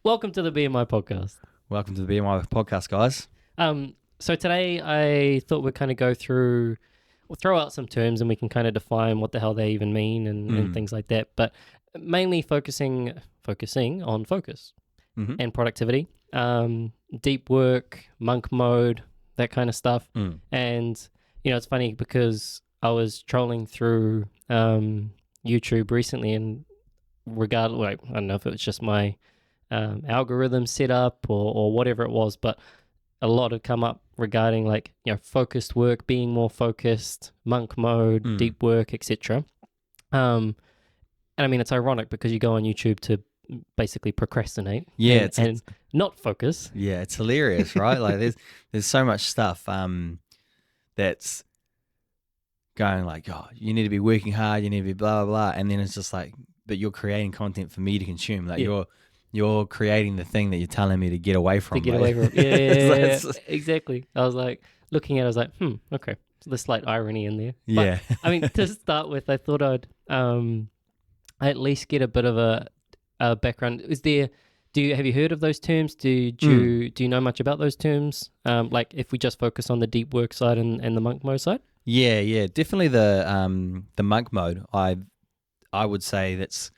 Welcome to the BMI Podcast. Welcome to the BMI Podcast, guys. So today I thought we'd kind of we'll throw out some terms and we can kind of define what the hell they even mean and things like that. But mainly focusing on focus and productivity, deep work, monk mode, that kind of stuff. And, it's funny because I was trolling through YouTube recently and I don't know if it was just my algorithm set up or whatever it was, but a lot have come up regarding focused work, being more focused, monk mode, deep work, etc. And I mean, it's ironic because you go on YouTube to basically procrastinate and not focus. Yeah, it's hilarious, right? Like there's so much stuff that's going like, oh, you need to be working hard, you need to be blah, blah, blah. And then it's just like, but you're creating content for me to consume. Like you're creating the thing that you're telling me to get away from. Yeah, exactly. I was like, looking at it, I was like, okay. So the slight irony in there. Yeah. But, I mean, to start with, I thought I'd at least get a bit of a background. Have you heard of those terms? Do you know much about those terms? Like if we just focus on the deep work side and the monk mode side? Yeah, definitely the monk mode. I would say that's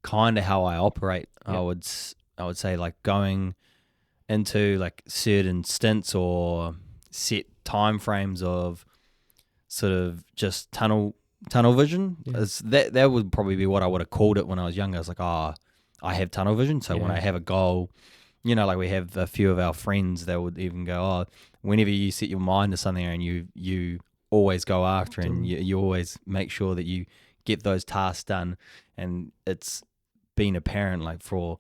kind of how I operate. Yeah. I would say like going into like certain stints or set time frames of sort of just tunnel vision. Yeah. That would probably be what I would have called it when I was younger. I was like, I have tunnel vision. So when I have a goal, like we have a few of our friends that would even go, whenever you set your mind to something and you always go after and you always make sure that you get those tasks done. And it's been apparent like for,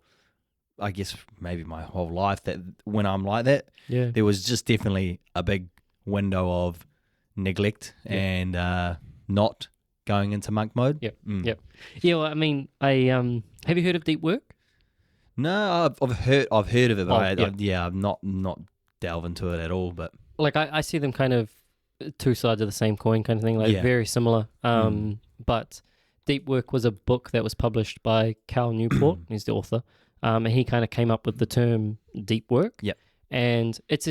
I guess, maybe my whole life that when I'm like that, there was just definitely a big window of neglect and not going into monk mode. Yep. Yeah, well, I mean, have you heard of deep work? No, I've heard of it, but I've not delved into it at all. But like I see them kind of two sides of the same coin kind of thing, very similar. But Deep Work was a book that was published by Cal Newport. He's the author. And he kind of came up with the term deep work. Yep. And it's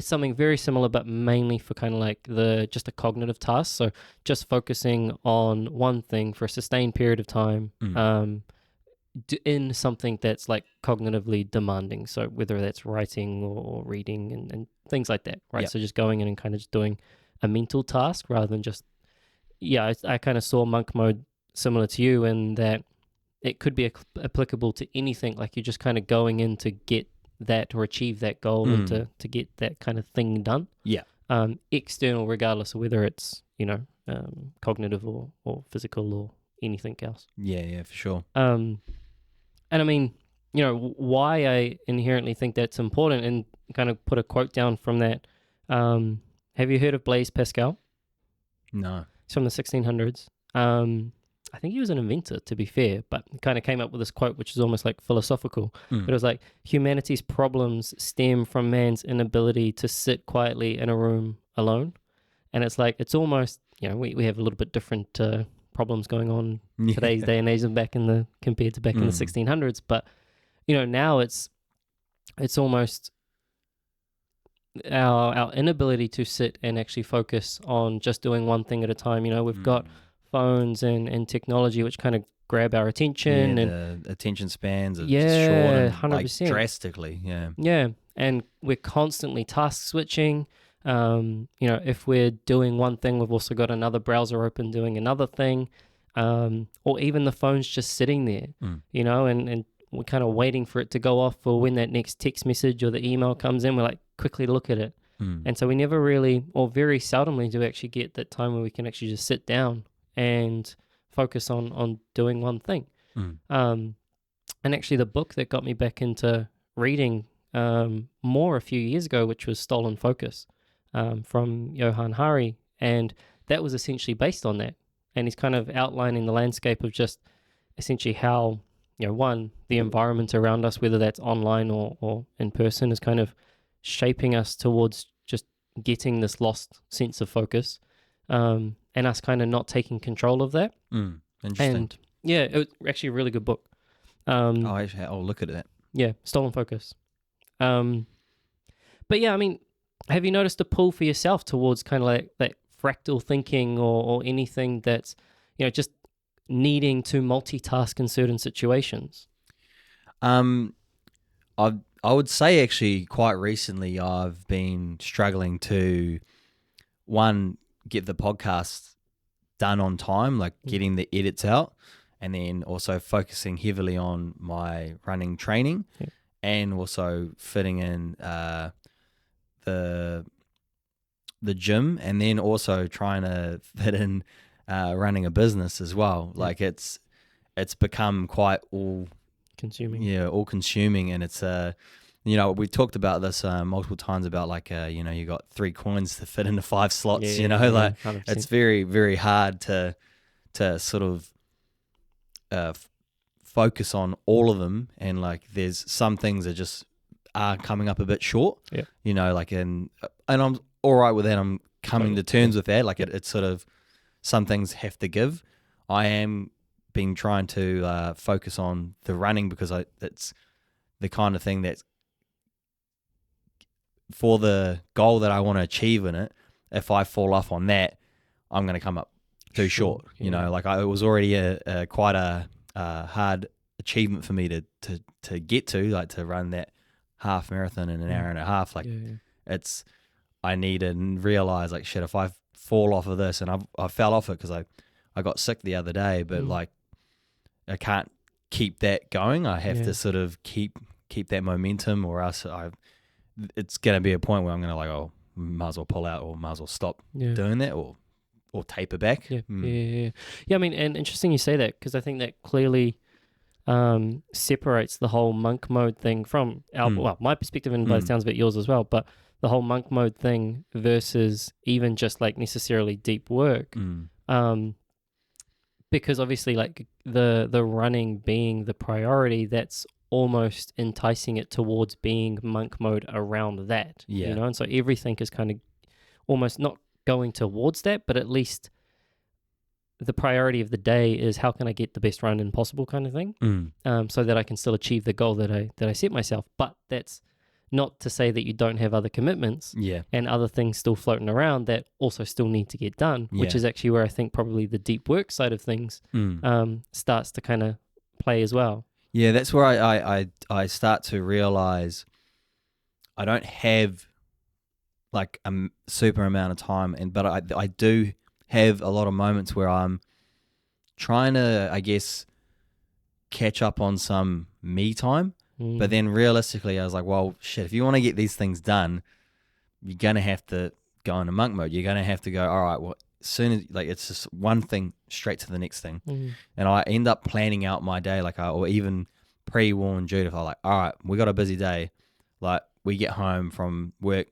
something very similar, but mainly for kind of like just a cognitive task. So just focusing on one thing for a sustained period of time in something that's like cognitively demanding. So whether that's writing or reading and things like that, right? Yep. So just going in and kind of just doing a mental task rather than just, I kind of saw monk mode similar to you in that it could be applicable to anything. Like you're just kind of going in to get that or achieve that goal and to get that kind of thing done. Yeah. External, regardless of whether it's, cognitive or physical or anything else. Yeah, for sure. And I mean, why I inherently think that's important and kind of put a quote down from that. Have you heard of Blaise Pascal? No. It's from the 1600s. I think he was an inventor, to be fair, but he kind of came up with this quote, which is almost like philosophical. But it was like, humanity's problems stem from man's inability to sit quietly in a room alone. And it's like, it's almost, we have a little bit different problems going on today's day and age than compared to back in the 1600s. But, now it's almost our inability to sit and actually focus on just doing one thing at a time. We've got phones and technology which kind of grab our attention and the attention spans are short 100%. Drastically. And we're constantly task switching. If we're doing one thing, we've also got another browser open doing another thing, or even the phone's just sitting there, and we're kind of waiting for it to go off, or when that next text message or the email comes in, we're like, quickly look at it. And so we never really, or very seldomly, do actually get that time where we can actually just sit down and focus on doing one thing. And actually the book that got me back into reading more a few years ago, which was Stolen Focus from Johann Hari, and that was essentially based on that. And he's kind of outlining the landscape of just essentially how, one, the environment around us, whether that's online or in person, is kind of shaping us towards just getting this lost sense of focus. And us kind of not taking control of that. Interesting. And it was actually a really good book. I'll look at that. Yeah, stolen focus. But yeah, I mean, have you noticed a pull for yourself towards kind of like that fractal thinking or anything that's, just needing to multitask in certain situations? I would say actually quite recently I've been struggling to, one, get the podcast done on time, like getting the edits out, and then also focusing heavily on my running training, and also fitting in the gym, and then also trying to fit in running a business as well. Like it's become quite all consuming, and it's we talked about this multiple times about like you got 3 coins to fit into 5 slots. Like 100%. It's very, very hard to sort of focus on all of them, and like there's some things that just are coming up a bit short. Like and I'm all right with that. I'm coming to terms with that. Like it's sort of, some things have to give. I am been trying to focus on the running, because it's the kind of thing that's for the goal that I want to achieve in it. If I fall off on that, I'm going to come up too short. Like it was already a quite a hard achievement for me to get to, like to run that half marathon in an hour and a half. Like it's, I need to realize like, shit, if I fall off of this, and I fell off it because I got sick the other day, but like I can't keep that going. I have to sort of keep that momentum, or else it's going to be a point where I'm going to like, oh, might as well pull out, or might as well stop doing that, or taper back. Yeah. I mean, and interesting you say that, because I think that clearly separates the whole monk mode thing from well, my perspective, and by the sounds of it, yours as well, but the whole monk mode thing versus even just like necessarily deep work. Because obviously like the running being the priority, that's almost enticing it towards being monk mode around that. And so everything is kind of almost not going towards that, but at least the priority of the day is, how can I get the best run in possible, kind of thing, so that I can still achieve the goal that I set myself. But that's not to say that you don't have other commitments and other things still floating around that also still need to get done, which is actually where I think probably the deep work side of things starts to kind of play as well. Yeah, that's where I start to realize I don't have like a super amount of time, but I do have a lot of moments where I'm trying to, I guess, catch up on some me time. But then realistically, I was like, well, shit, if you want to get these things done, you're going to have to go into monk mode. You're going to have to go, all right, well, as soon as, like, it's just one thing straight to the next thing. And I end up planning out my day, like, or even pre-warn Judith. I'm like, all right, we got a busy day. Like, we get home from work,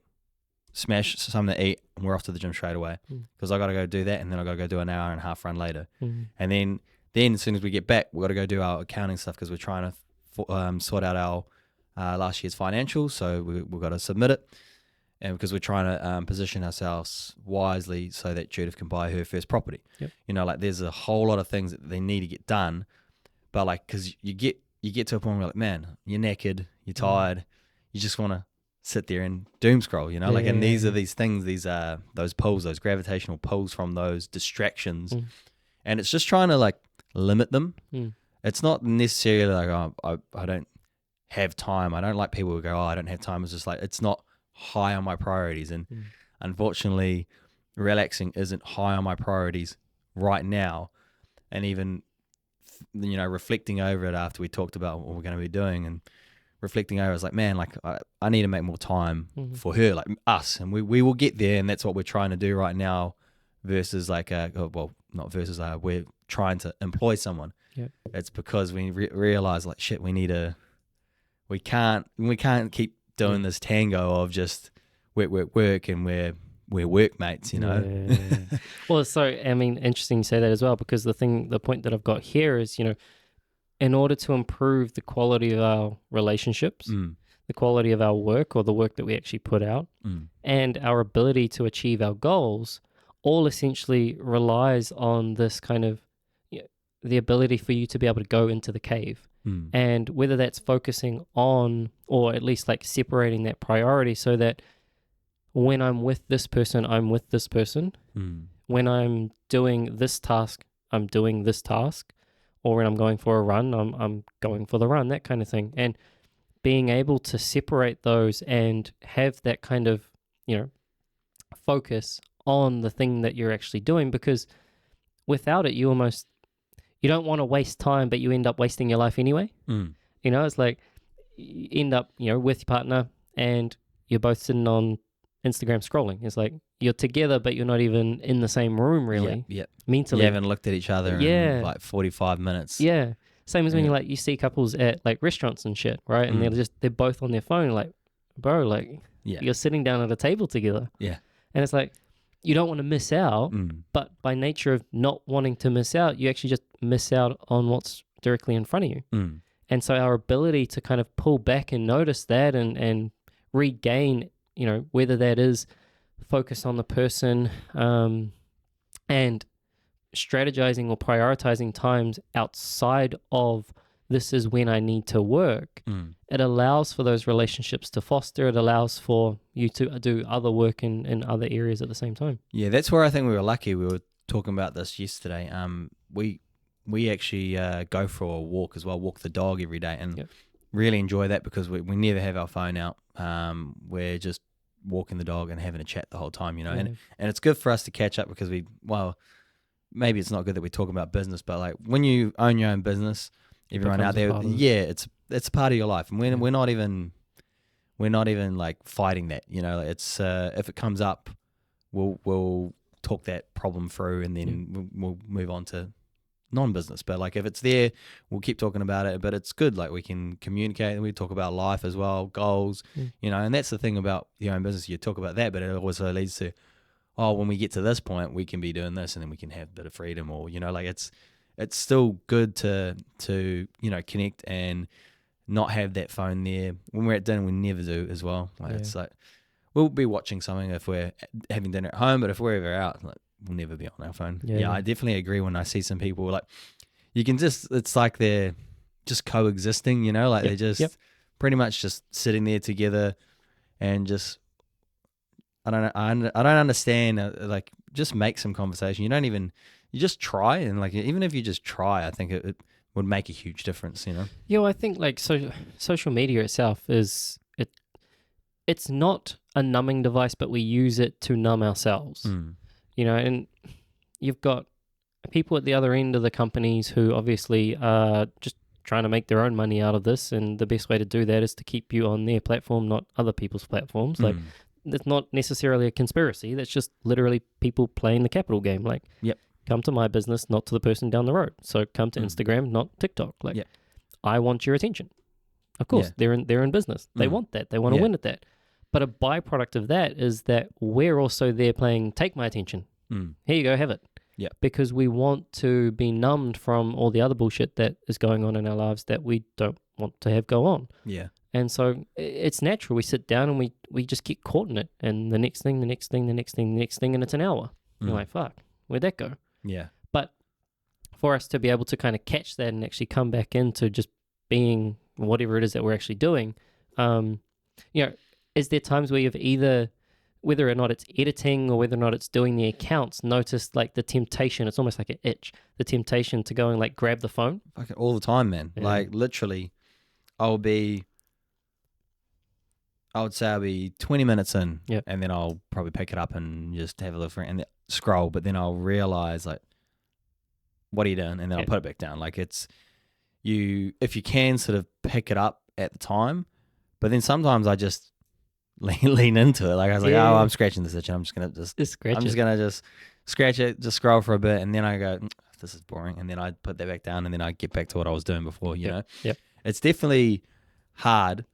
smash something to eat, and we're off to the gym straight away, because I got to go do that, and then I got to go do an hour and a half run later. And then as soon as we get back, we got to go do our accounting stuff, because we're trying to sort out our last year's financials, so we've got to submit it, and because we're trying to position ourselves wisely so that Judith can buy her first property. Like there's a whole lot of things that they need to get done, but like, because you get to a point where you're like, man, you're knackered, you're tired, you just want to sit there and doom scroll, and these are these things, these are those pulls, those gravitational pulls from those distractions, and it's just trying to like limit them. It's not necessarily like, oh, I don't have time. I don't like people who go, oh, I don't have time. It's just like, it's not high on my priorities. And unfortunately, relaxing isn't high on my priorities right now. And even, reflecting over it after we talked about what we're going to be doing, and reflecting over, I was like, man, like I need to make more time for her, like us. And we will get there. And that's what we're trying to do right now, versus like, not versus, we're trying to employ someone. It's because we realize like, shit, we can't keep doing this tango of just work, and we're workmates, Well, so I mean, interesting you say that as well, because the point that I've got here is, in order to improve the quality of our relationships, the quality of our work, or the work that we actually put out, and our ability to achieve our goals, all essentially relies on this kind of the ability for you to be able to go into the cave. And whether that's focusing on, or at least like separating that priority so that when I'm with this person, I'm with this person. When I'm doing this task, I'm doing this task. Or when I'm going for a run, I'm going for the run, that kind of thing. And being able to separate those and have that kind of, focus on the thing that you're actually doing, because without it, you don't want to waste time, but you end up wasting your life anyway. It's like you end up, with your partner and you're both sitting on Instagram scrolling. It's like you're together, but you're not even in the same room really. Mentally. You haven't looked at each other in like 45 minutes. Yeah. Same as when you see couples at like restaurants and shit, right? And they're both on their phone, like, bro, like you're sitting down at a table together. Yeah. And it's like, you don't want to miss out, but by nature of not wanting to miss out, you actually just miss out on what's directly in front of you. And so our ability to kind of pull back and notice that and regain, whether that is focus on the person and strategizing or prioritizing times outside of this is when I need to work, it allows for those relationships to foster. It allows for you to do other work in other areas at the same time. Yeah, that's where I think we were lucky. We were talking about this yesterday. We actually go for a walk as well, walk the dog every day, and really enjoy that because we never have our phone out. We're just walking the dog and having a chat the whole time, and it's good for us to catch up because maybe it's not good that we talk about business, but like when you own your own business, everyone out there, it's a part of your life, and we're not even like fighting that, it's if it comes up, we'll talk that problem through, and then we'll move on to non-business. But like if it's there, we'll keep talking about it. But it's good, like we can communicate and we talk about life as well, goals, and that's the thing about your own business. You talk about that, but it also leads to, when we get to this point, we can be doing this, and then we can have a bit of freedom, or like it's still good to connect and not have that phone there. When we're at dinner, we never do as well. It's like we'll be watching something if we're having dinner at home, but if we're ever out, like, we'll never be on our phone. I definitely agree. When I see some people, like, you can it's like they're just coexisting, they're just pretty much just sitting there together and just, I don't understand, like, just make some conversation. You just try, and like, even if you just try, I think it would make a huge difference, Yeah, well, I think like social media itself it's not a numbing device, but we use it to numb ourselves. And you've got people at the other end of the companies who obviously are just trying to make their own money out of this, and the best way to do that is to keep you on their platform, not other people's platforms. Like, it's not necessarily a conspiracy. That's just literally people playing the capital game. Like, come to my business, not to the person down the road. So come to Instagram, not TikTok. Like, I want your attention. Of course, they're in business. They want that. They want to win at that. But a byproduct of that is that we're also there playing, take my attention. Here you go, have it. Yeah. Because we want to be numbed from all the other bullshit that is going on in our lives that we don't want to have go on. Yeah. And so it's natural. We sit down and we just get caught in it. And the next thing, and it's an hour. You're like, fuck, where'd that go? Yeah. But for us to be able to kind of catch that and actually come back into just being whatever it is that we're actually doing, is there times where you've either, whether or not it's editing or whether or not it's doing the accounts, noticed like the temptation, it's almost like an itch, the temptation to go and like grab the phone? Okay, all the time, man. Yeah. Like literally, I'll be 20 minutes in, and then I'll probably pick it up and just have a look and scroll, but then I'll realize, like, what are you doing? And then I'll put it back down. Like, it's if you can sort of pick it up at the time, but then sometimes I just lean into it. Like, I was like, I'm scratching this itch, and I'm just gonna scratch it, just scroll for a bit, and then I go, this is boring, and then I put that back down, and then I get back to what I was doing before. You know, it's definitely hard.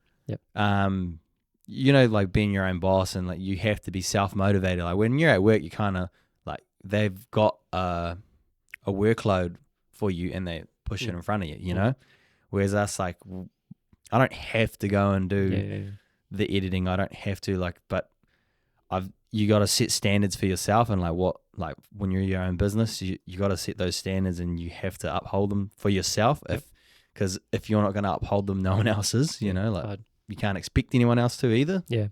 Like being your own boss, and like you have to be self motivated. Like when you're at work, you kind of like they've got a workload for you, and they push it in front of you. You know, whereas us, like, I don't have to go and do the editing. I don't have to, like, but you got to set standards for yourself, and like when you're your own business, you got to set those standards, and you have to uphold them for yourself. Because if you're not going to uphold them, no one else is. You know, like hard. you can't expect anyone else to either. Yeah.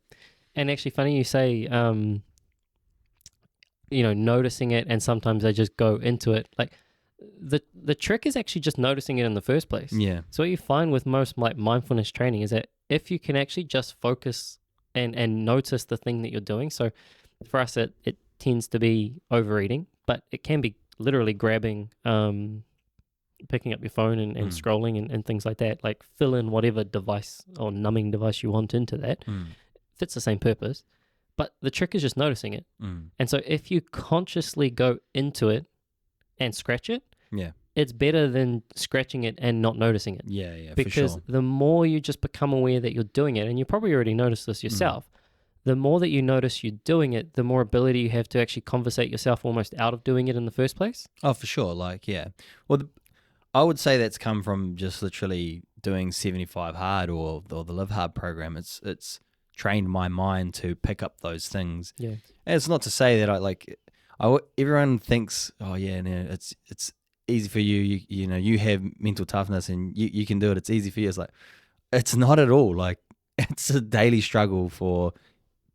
And actually, funny you say, noticing it, and sometimes I just go into it. Like the trick is actually just noticing it in the first place. Yeah. So what you find with most like mindfulness training is that if you can actually just focus and notice the thing that you're doing. So for us, it tends to be overeating, but it can be literally grabbing, picking up your phone and scrolling and things like that. Like fill in whatever device or numbing device you want into that. Fits the same purpose. But the trick is just noticing it. And so if you consciously go into it and scratch it, it's better than scratching it and not noticing it. Yeah, because for sure. the more you just become aware that you're doing it, and you probably already noticed this yourself, the more that you notice you're doing it, the more ability you have to actually conversate yourself almost out of doing it in the first place. Oh, for sure. Like, yeah. Well, I would say that's come from just literally doing 75 Hard or the Live Hard program. It's trained my mind to pick up those things. Yeah. And it's not to say that everyone thinks, oh yeah, no, it's easy for you. You have mental toughness and you can do it. It's easy for you. It's like, it's not at all. Like, it's a daily struggle for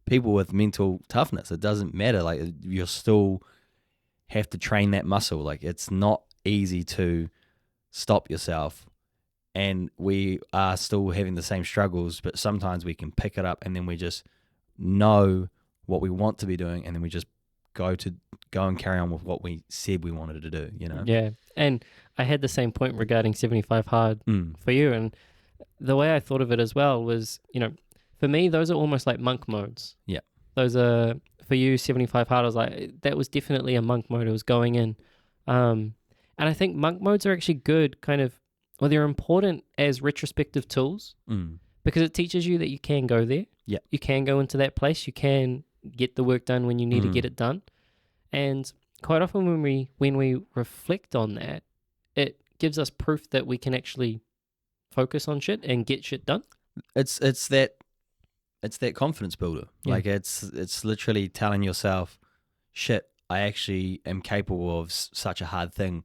people with mental toughness. It doesn't matter. Like, you still have to train that muscle. Like, it's not easy to stop yourself. And we are still having the same struggles, but sometimes we can pick it up and then we just know what we want to be doing, and then we just go and carry on with what we said we wanted to do, you know? Yeah. And I had the same point regarding 75 Hard for you. And the way I thought of it as well was, for me, those are almost like monk modes. Yeah. Those are, for you, 75 Hard, I was like, that was definitely a monk mode I was going in. And I think monk modes are actually good they're important as retrospective tools because it teaches you that you can go there. Yeah. You can go into that place. You can get the work done when you need to get it done. And quite often when we reflect on that, it gives us proof that we can actually focus on shit and get shit done. It's that confidence builder. Yeah. Like, it's literally telling yourself, shit, I actually am capable of such a hard thing.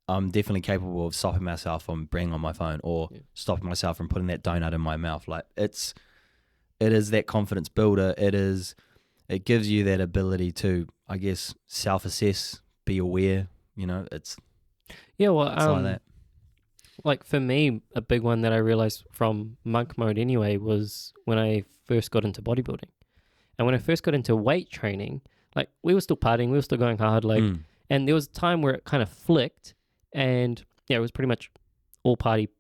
I'm definitely capable of stopping myself from bringing on my phone or stopping myself from putting that donut in my mouth. Like, it is that confidence builder. It gives you that ability to, I guess, self-assess, be aware, it's like that. Like for me, a big one that I realized from monk mode anyway was when I first got into bodybuilding. And when I first got into weight training, like we were still partying, we were still going hard, and there was a time where it kind of flicked. And it was pretty much all party,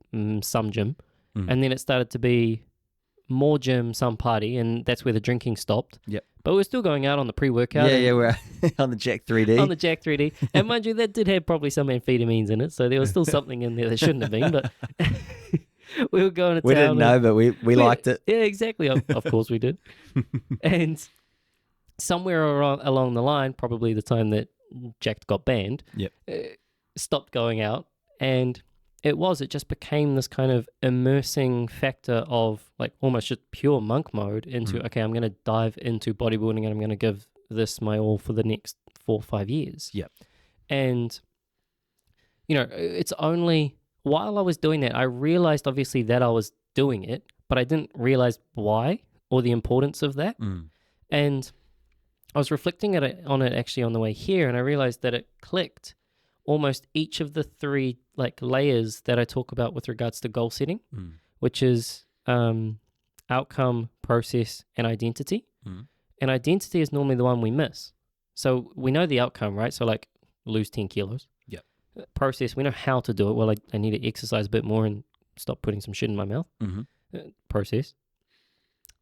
some gym. And then it started to be more gym, some party, and that's where the drinking stopped. Yep. But we were still going out on the pre-workout. Yeah, we're on the Jack 3D. On the Jack 3D. And mind you, that did have probably some amphetamines in it, so there was still something in there that shouldn't have been, but we were going to town. We didn't know, but we liked it. Yeah, exactly. Of course we did. And somewhere along the line, probably the time that Jack got banned, stopped going out, and it just became this kind of immersing factor of like almost just pure monk mode into okay, I'm going to dive into bodybuilding and I'm going to give this my all for the next 4 or 5 years. And it's only while I was doing that I realized obviously that I was doing it, but I didn't realize why or the importance of that. And I was reflecting on it actually on the way here, and I realized that it clicked almost each of the 3 like layers that I talk about with regards to goal setting, which is outcome, process, and identity. And identity is normally the one we miss. So we know the outcome, right? So like lose 10 kilos. Process, we know how to do it. Well, I need to exercise a bit more and stop putting some shit in my mouth. Process.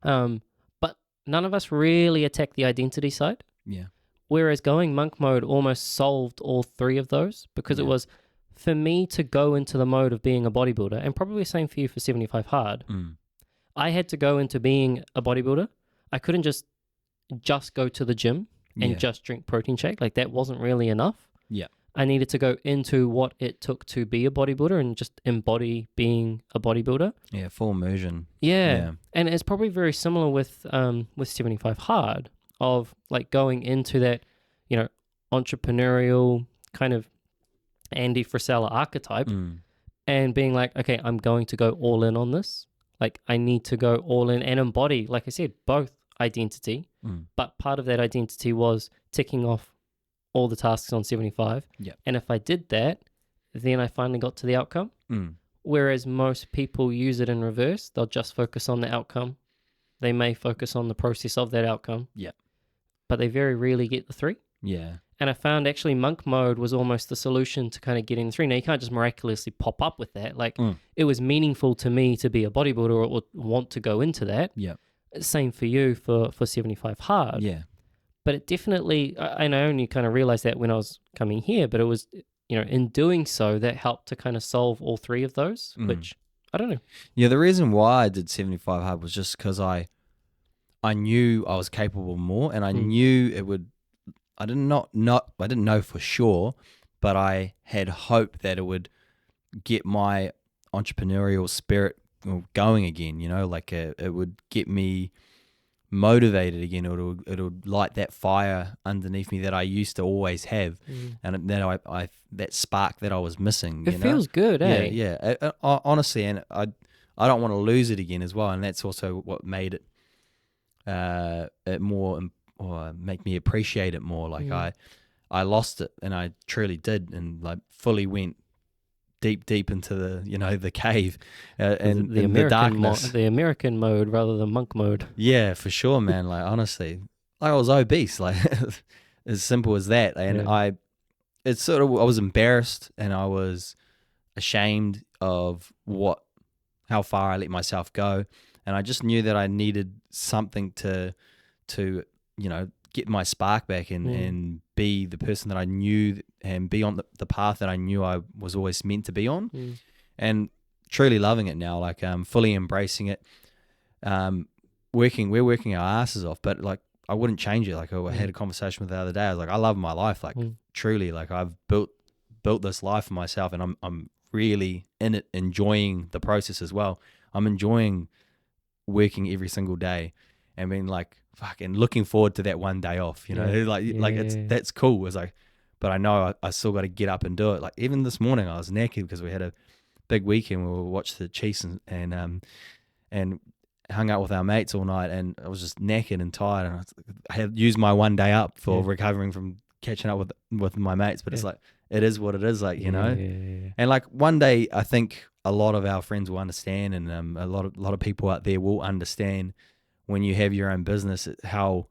But none of us really attack the identity side. Whereas going monk mode almost solved all 3 of those because it was for me to go into the mode of being a bodybuilder, and probably the same for you for 75 Hard. I had to go into being a bodybuilder. I couldn't just go to the gym and just drink protein shake. Like that wasn't really enough. I needed to go into what it took to be a bodybuilder and just embody being a bodybuilder. Full immersion. And it's probably very similar with 75 Hard. of like going into that, you know, entrepreneurial kind of Andy Frisella archetype and being like, okay, I'm going to go all in on this. Like I need to go all in and embody, like I said, both identity, but part of that identity was ticking off all the tasks on 75. Yep. And if I did that, then I finally got to the outcome. Whereas most people use it in reverse. They'll just focus on the outcome. They may focus on the process of that outcome. Yep. But they very rarely get the 3. Yeah. And I found actually monk mode was almost the solution to kind of getting the 3. Now, you can't just miraculously pop up with that. Like, it was meaningful to me to be a bodybuilder or want to go into that. Yeah. Same for you for 75 hard. Yeah. But it definitely, and I only kind of realized that when I was coming here, but it was, you know, in doing so, that helped to kind of solve all 3 of those, which, I don't know. Yeah, the reason why I did 75 hard was just because I knew I was capable more, and I knew it would. I didn't know for sure, but I had hope that it would get my entrepreneurial spirit going again. You know, like it would get me motivated again. It'll light that fire underneath me that I used to always have, and that I that spark that I was missing. It feels good, eh? Yeah. Honestly, and I don't want to lose it again as well, and that's also what made it more, or make me appreciate it more. Like I lost it, and I truly did, and like fully went deep into the cave and the darkness. The American mode rather than monk mode. Yeah, for sure, man. Like honestly, like I was obese, like as simple as that. And I was embarrassed, and I was ashamed of how far I let myself go, and I just knew that I needed something to get my spark back and be the person that I knew, and be on the path that I knew I was always meant to be on, and truly loving it now, like fully embracing it. We're working our asses off, but like I wouldn't change it. Like I had a conversation with the other day. I was like, I love my life, like truly, like I've built this life for myself, and I'm really in it, enjoying the process as well. I'm enjoying working every single day and being like, fucking looking forward to that one day off, that's cool. It's like, but I know I still got to get up and do it. Like even this morning I was knackered because we had a big weekend. We watched the Chiefs and hung out with our mates all night, and I was just knackered and tired, and I had used my one day up for recovering from catching up with my mates. But it's like, it is what it is, like, you know. And like one day I think a lot of our friends will understand, and a lot of people out there will understand, when you have your own business, how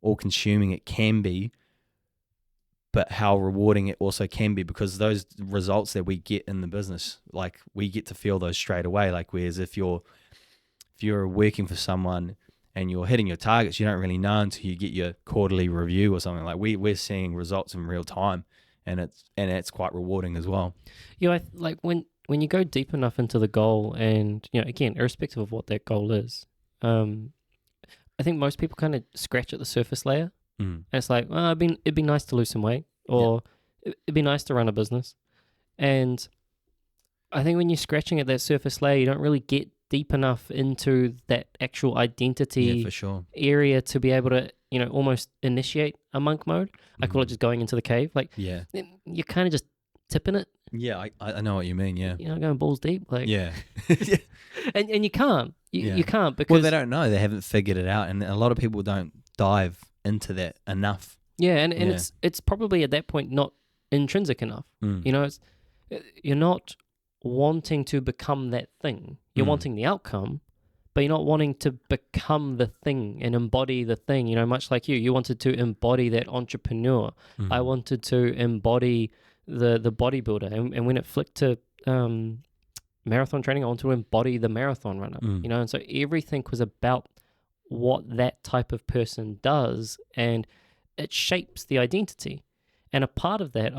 all-consuming it can be, but how rewarding it also can be, because those results that we get in the business, like we get to feel those straight away. Like whereas if you're working for someone and you're hitting your targets, you don't really know until you get your quarterly review or something. Like we're seeing results in real time, and it's quite rewarding as well. Yeah, like when you go deep enough into the goal, and again, irrespective of what that goal is, I think most people kind of scratch at the surface layer. And it's like, well, it'd be nice to lose some weight, or it'd be nice to run a business. And I think when you're scratching at that surface layer, you don't really get deep enough into that actual identity for sure. area to be able to, almost initiate a monk mode. I call it just going into the cave. Like, you're kind of just tipping it. Yeah, I know what you mean, yeah. You're not going balls deep. Like, yeah. and you can't. You can't, because... Well, they don't know. They haven't figured it out. And a lot of people don't dive into that enough. Yeah, and it's probably at that point not intrinsic enough. You're not wanting to become that thing. You're wanting the outcome, but you're not wanting to become the thing and embody the thing. Much like you wanted to embody that entrepreneur. I wanted to embody the bodybuilder, and when it flicked to marathon training, I wanted to embody the marathon runner. And so everything was about what that type of person does, and it shapes the identity. And a part of that,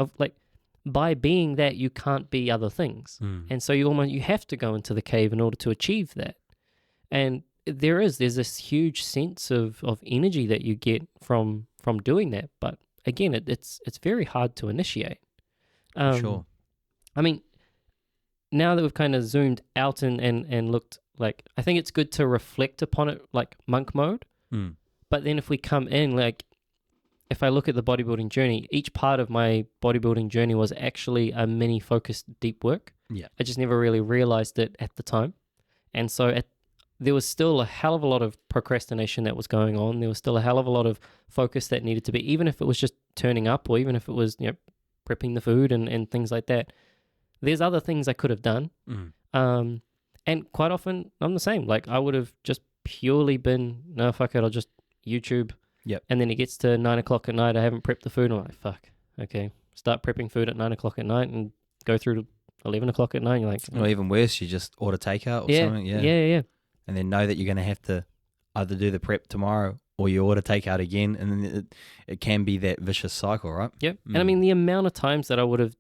by being that, you can't be other things. And so you have to go into the cave in order to achieve that. And there's this huge sense of energy that you get from doing that. But again, it's very hard to initiate. Sure. I mean, now that we've kind of zoomed out and looked, like, I think it's good to reflect upon it like monk mode. But then if we come in, like, if I look at the bodybuilding journey, each part of my bodybuilding journey was actually a mini focused deep work. Yeah. I just never really realized it at the time. And so there was still a hell of a lot of procrastination that was going on. There was still a hell of a lot of focus that needed to be, even if it was just turning up or even if it was, prepping the food and things like that. There's other things I could have done. And quite often I'm the same. Like I would have just purely been, no, fuck it, I'll just YouTube. Yep. And then it gets to 9 o'clock at night. I haven't prepped the food. I'm like, fuck, okay. Start prepping food at 9 o'clock at night and go through to 11 o'clock at night. You're like, or even worse, you just order takeout or something. Yeah. And then know that you're going to have to either do the prep tomorrow or you order takeout again. And then it can be that vicious cycle, right? Yep. And I mean, the amount of times that I would have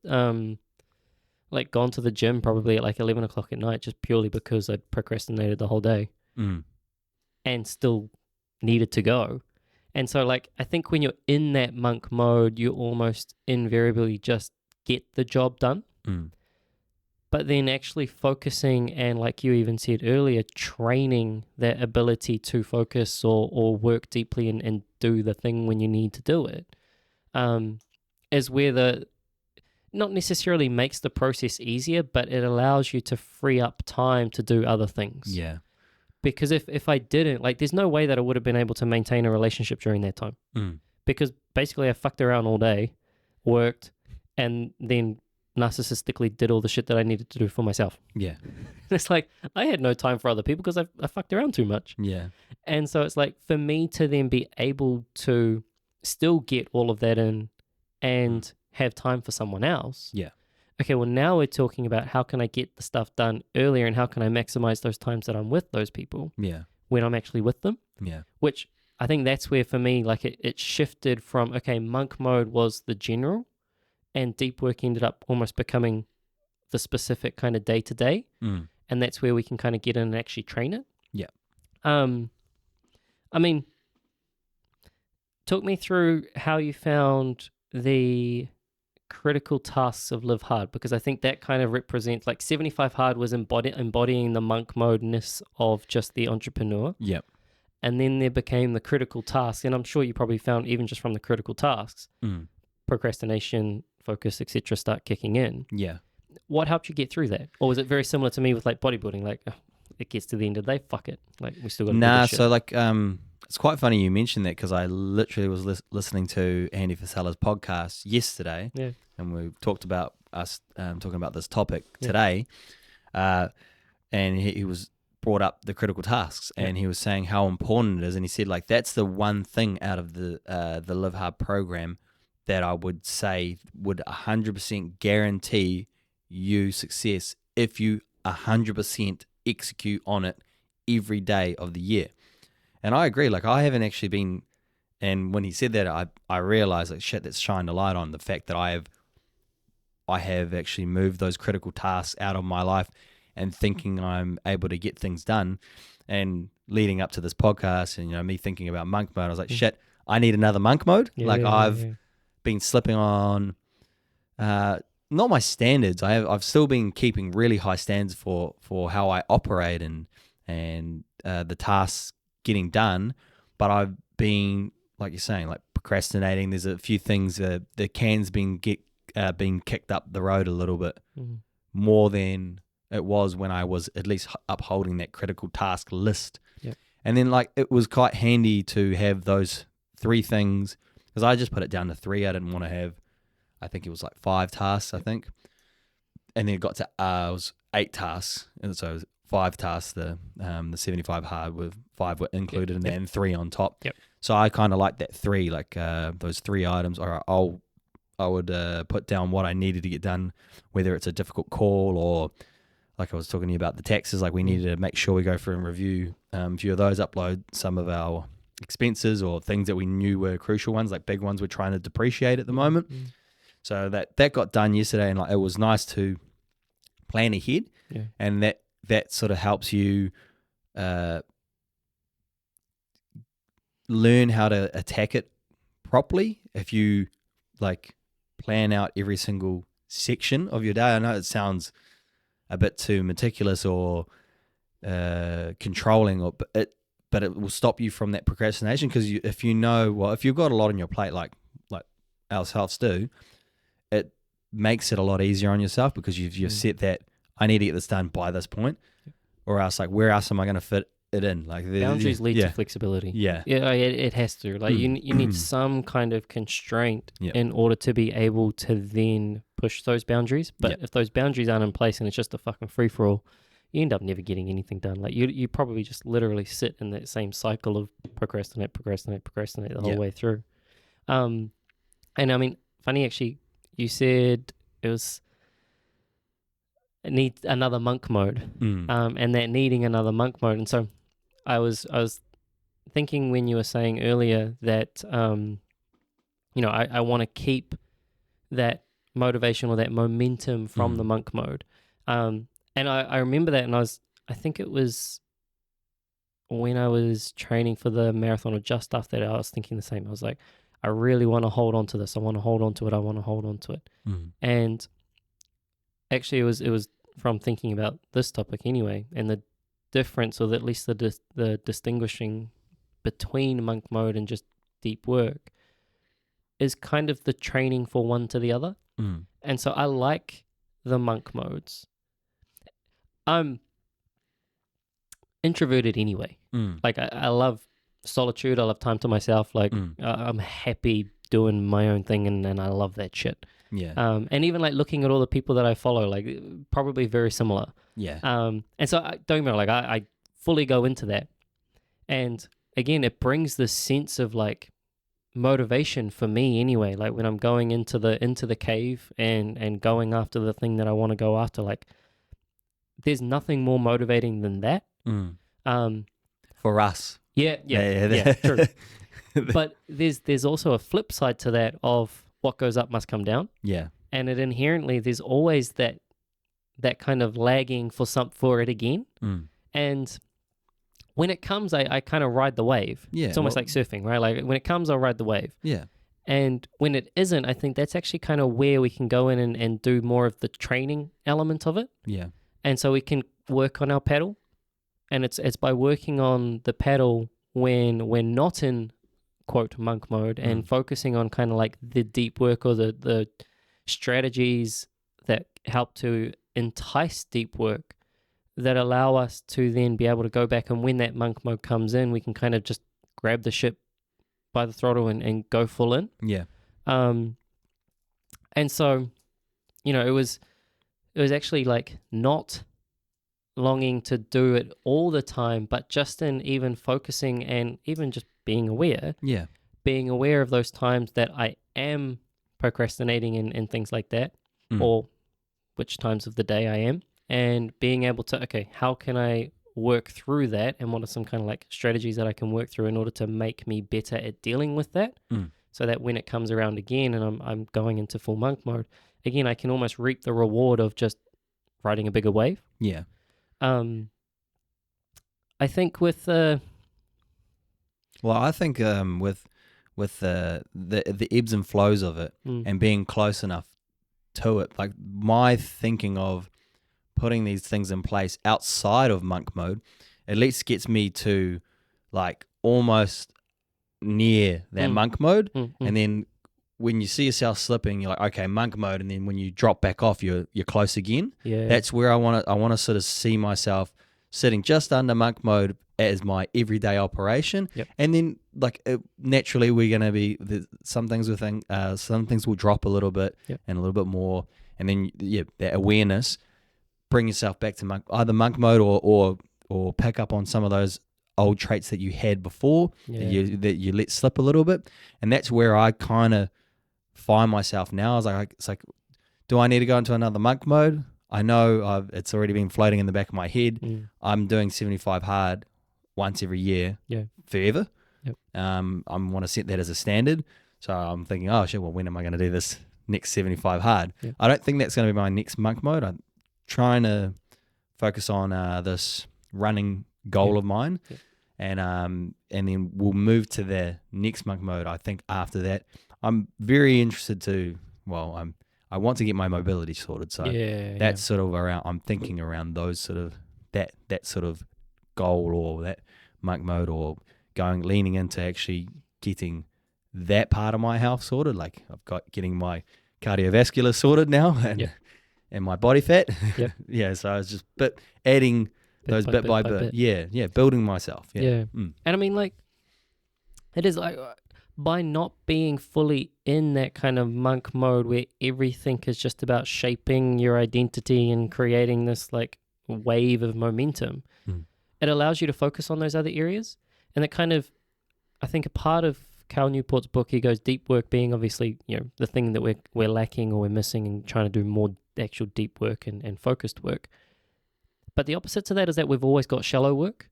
like gone to the gym probably at like 11 o'clock at night just purely because I'd procrastinated the whole day and still needed to go. And so like, I think when you're in that monk mode, you almost invariably just get the job done. But then actually focusing and, like you even said earlier, training that ability to focus or work deeply and do the thing when you need to do it is where not necessarily makes the process easier, but it allows you to free up time to do other things. Yeah. Because if I didn't, like, there's no way that I would have been able to maintain a relationship during that time. Because basically I fucked around all day, worked, and then narcissistically did all the shit that I needed to do for myself. Yeah. It's like I had no time for other people because I fucked around too much. Yeah. And so it's like for me to then be able to still get all of that in and have time for someone else. Yeah. Okay, well now we're talking about how can I get the stuff done earlier and how can I maximize those times that I'm with those people when I'm actually with them. Yeah. Which I think that's where for me, like it shifted from, okay, monk mode was the general and deep work ended up almost becoming the specific kind of day-to-day. And that's where we can kind of get in and actually train it. Yeah. I mean, talk me through how you found the critical tasks of Live Hard, because I think that kind of represents, like 75 Hard was embodying the monk mode-ness of just the entrepreneur. Yep. And then there became the critical tasks. And I'm sure you probably found even just from the critical tasks, procrastination, focus, etc., start kicking in. Yeah. What helped you get through that? Or was it very similar to me with like bodybuilding? Like, it gets to the end of the day, fuck it. Like, we still got to do this shit. So like, it's quite funny you mentioned that because I literally was listening to Andy Fasella's podcast yesterday, and we talked about us talking about this topic today, and he was brought up the critical tasks, and he was saying how important it is, and he said like that's the one thing out of the Live Hard program that I would say would 100% guarantee you success if you 100% execute on it every day of the year. And I agree, like I haven't actually been, and when he said that, I realized like shit, that's shined a light on the fact that I have actually moved those critical tasks out of my life and thinking I'm able to get things done. And leading up to this podcast and, me thinking about monk mode, I was like, shit, I need another monk mode. I've been slipping on, not my standards. I've still been keeping really high standards for how I operate and the tasks getting done, but I've been, like you're saying, like procrastinating. There's a few things the can's been kicked up the road a little bit more than it was when I was at least upholding that critical task list. And then like it was quite handy to have those 3 things, because I just put it down to 3. I didn't want to have, I think it was like 5 tasks, I think. And then it got to it was 8 tasks, and so it was 5 tasks. The 75 hard with 5 were included, and then 3 on top. So I kind of like that 3, like those 3 items. Or I would put down what I needed to get done, whether it's a difficult call or like I was talking to you about the taxes. Like we needed to make sure we go through and review a few of those, upload some of our expenses or things that we knew were crucial ones, like big ones we're trying to depreciate at the moment. So that got done yesterday, and like it was nice to plan ahead, and that sort of helps you learn how to attack it properly if you like plan out every single section of your day. I know it sounds a bit too meticulous or controlling, but but it will stop you from that procrastination because if you know, well, if you've got a lot on your plate, like ourselves do, it makes it a lot easier on yourself because you've set that I need to get this done by this point, or else like where else am I going to fit it in? Like boundaries lead to flexibility. Yeah, it has to. Like you need some kind of constraint in order to be able to then push those boundaries. But if those boundaries aren't in place and it's just a fucking free for all, you end up never getting anything done. Like you probably just literally sit in that same cycle of procrastinate the whole way through. And I mean, funny actually, you said it needs another monk mode, and that needing another monk mode. And so I was thinking when you were saying earlier that I want to keep that motivation or that momentum from the monk mode. And I remember that, and I think it was when I was training for the marathon or just after that, I was thinking the same. I was like, I really want to hold on to this. I want to hold on to it. I want to hold on to it. And actually it was from thinking about this topic anyway, and the difference, or at least the distinguishing between monk mode and just deep work is kind of the training for one to the other. And so I like the monk modes. I'm introverted anyway. Like I love solitude. I love time to myself. Like I'm happy doing my own thing, and I love that shit. Yeah. And even like looking at all the people that I follow, like probably very similar. Yeah. And so don't get me wrong, like I fully go into that. And again, it brings this sense of like motivation for me anyway. Like when I'm going into the cave and going after the thing that I want to go after, like there's nothing more motivating than that. For us. Yeah, true. But there's also a flip side to that of what goes up must come down. Yeah. And it inherently, there's always that kind of lagging for it again. And when it comes, I kind of ride the wave. Yeah. It's almost like surfing, right? Like when it comes, I'll ride the wave. Yeah. And when it isn't, I think that's actually kind of where we can go in and do more of the training element of it. Yeah. And so we can work on our paddle. And it's by working on the paddle when we're not in, quote, monk mode and focusing on kind of like the deep work or the strategies that help to entice deep work that allow us to then be able to go back, and when that monk mode comes in, we can kind of just grab the ship by the throttle and go full in. Yeah. And so, it was actually like not longing to do it all the time, but just in even focusing and even just being aware. Yeah. Being aware of those times that I am procrastinating and things like that, or which times of the day I am, and being able to, okay, how can I work through that, and what are some kind of like strategies that I can work through in order to make me better at dealing with that, so that when it comes around again and I'm going into full monk mode, again, I can almost reap the reward of just riding a bigger wave. Yeah. I think with with the ebbs and flows of it and being close enough to it, like my thinking of putting these things in place outside of monk mode at least gets me to like almost near that monk mode, and then when you see yourself slipping, you're like, okay, monk mode, and then when you drop back off, you're close again. Yeah, that's where I want to sort of see myself sitting just under monk mode as my everyday operation. Yep. And then like naturally we're gonna be some things will drop a little bit and a little bit more, and then that awareness, bring yourself back to either monk mode or pick up on some of those old traits that you had before that you let slip a little bit, and that's where I kind of find myself now. I was like, it's like, do I need to go into another monk mode? I know it's already been floating in the back of my head. I'm doing 75 hard once every year, forever. Yep. I want to set that as a standard. So I'm thinking, oh shit, well, when am I going to do this next 75 hard? Yep. I don't think that's going to be my next monk mode. I'm trying to focus on this running goal of mine, and then we'll move to the next monk mode. I think after that, I'm very interested to. Well, I want to get my mobility sorted, so that's sort of around. I'm thinking around those sort of that sort of goal or that monk mode, or leaning into actually getting that part of my health sorted. Like I've got getting my cardiovascular sorted now, and my body fat. Yep. Yeah. So I was just adding those bit by bit. Yeah. Building myself. Yeah. And I mean, like, it is like, by not being fully in that kind of monk mode where everything is just about shaping your identity and creating this like wave of momentum, it allows you to focus on those other areas. And it kind of, I think a part of Cal Newport's book, he goes deep work being obviously, the thing that we're lacking or we're missing, and trying to do more actual deep work and focused work. But the opposite to that is that we've always got shallow work.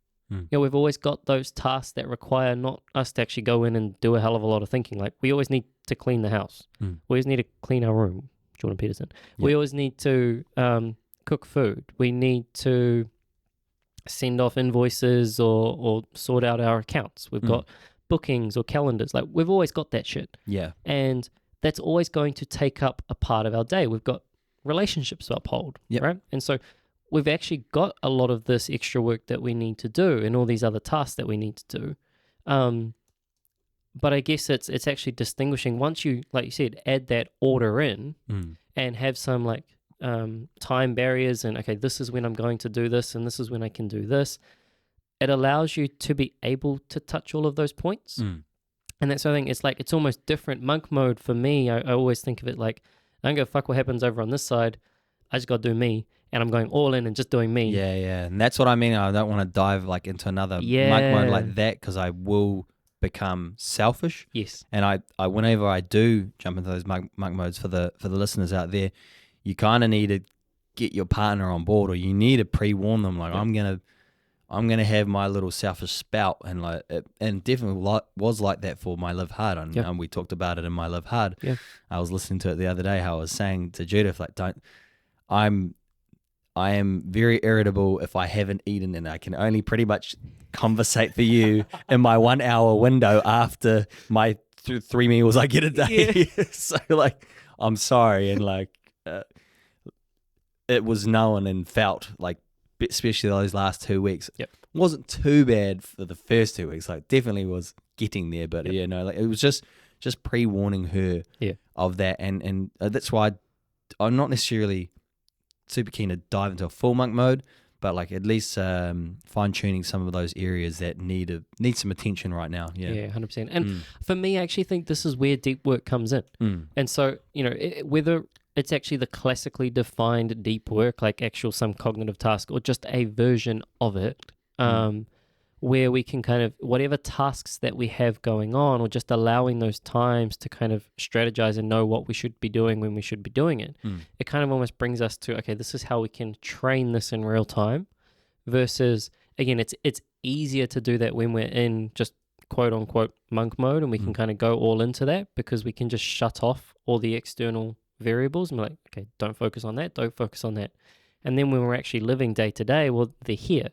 We've always got those tasks that require not us to actually go in and do a hell of a lot of thinking. Like we always need to clean the house. We always need to clean our room, Jordan Peterson. We always need to cook food. We need to send off invoices or sort out our accounts. We've got bookings or calendars. Like we've always got that shit. Yeah. And that's always going to take up a part of our day. We've got relationships to uphold, right? And so we've actually got a lot of this extra work that we need to do and all these other tasks that we need to do. But I guess it's actually distinguishing once you, like you said, add that order in and have some like time barriers and, okay, this is when I'm going to do this and this is when I can do this. It allows you to be able to touch all of those points. And that's the thing. It's like, it's almost different. Monk mode for me, I always think of it like, I don't go fuck what happens over on this side. I just got to do me. And I'm going all in and just doing me. Yeah. And that's what I mean. I don't want to dive like into another monk mode like that, because I will become selfish. Yes. And I whenever I do jump into those monk modes, for the listeners out there, you kind of need to get your partner on board, or you need to pre-warn them. Like I'm gonna have my little selfish spout, and like and definitely was like that for my Live Hard. And we talked about it in my Live Hard. Yeah. I was listening to it the other day. How I was saying to Judith, like, I am very irritable if I haven't eaten, and I can only pretty much conversate for you in my 1 hour window after my 3 meals I get a day. Yeah. So like, I'm sorry. And like, it was known and felt like, especially those last 2 weeks, wasn't too bad for the first 2 weeks. Like definitely was getting there, but like it was just pre-warning her of that. And that's why I'm not necessarily super keen to dive into a full monk mode, but like at least fine-tuning some of those areas that need some attention right now. Yeah, 100%. And for me, I actually think this is where deep work comes in. And so, whether it's actually the classically defined deep work, like actual some cognitive task, or just a version of it, where we can kind of, whatever tasks that we have going on, or just allowing those times to kind of strategize and know what we should be doing when we should be doing it. It kind of almost brings us to, okay, this is how we can train this in real time, versus, again, it's easier to do that when we're in just quote unquote monk mode, and we can kind of go all into that because we can just shut off all the external variables and be like, okay, don't focus on that, don't focus on that. And then when we're actually living day to day, well, they're here.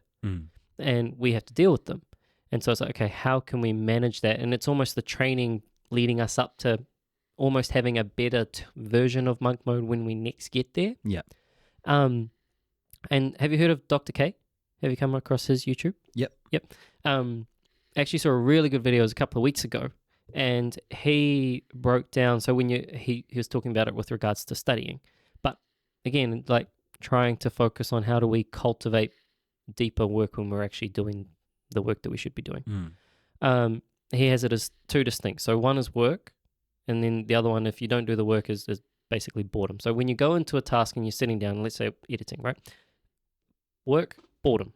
And we have to deal with them. And so it's like, okay, how can we manage that? And it's almost the training leading us up to almost having a better version of monk mode when we next get there. Yeah. And have you heard of Dr. K? Have you come across his YouTube? Yep. Actually saw a really good video, it was a couple of weeks ago. And he broke down, so when he was talking about it with regards to studying. But again, like trying to focus on how do we cultivate deeper work when we're actually doing the work that we should be doing. He has it as two distinct. So one is work, and then the other one, if you don't do the work, is basically boredom. So when you go into a task and you're sitting down, let's say editing, right? Work, boredom.